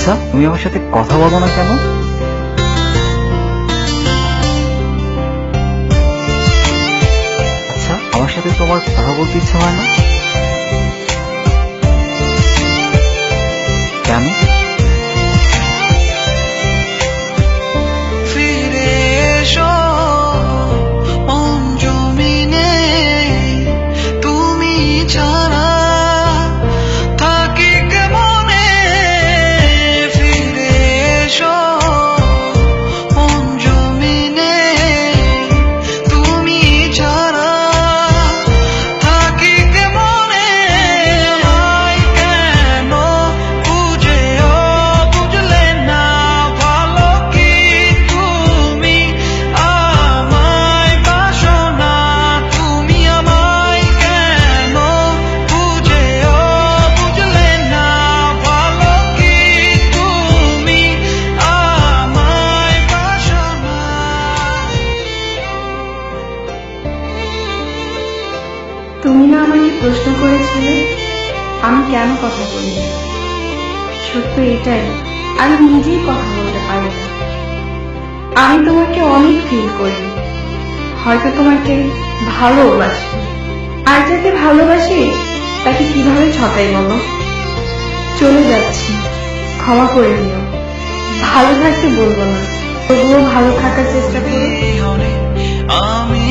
আচ্ছা, তুমি আমার সাথে কথা বলো না কেন? আচ্ছা, আমার সাথে তোমার কথা বলতে ইচ্ছা হয় না কেন? ফিরে এসো মন জমিনে, তুমি ছাড়া থাকি কেমনে। ফিরে এসো মন জমিনে, তুমি ছাড়া থাকি কেমনে। আমায় কেন বুঝেও বুঝলে না, ভালো কি তুমি আমায় বাসো না। তুমি আমায় কেন বুঝেও বুঝলে না, ভালো কি তুমি আমায় বাসো না। তুমি না আমাকে প্রশ্ন করেছিলে আমি কেন কথা বলি না। সত্য এটাই, আমি নিজেই কথা বলতে পারি না। আমি তোমাকে অনেক ফিল করি, হয়তো তোমাকে ভালোবাসি। আর যাকে ভালোবাসি তাকে কিভাবে ছটাই বলো। চলে যাচ্ছি, ক্ষমা করে দিও। ভালো থাকতে বলবো না, তবুও ভালো থাকার চেষ্টা করো। আমি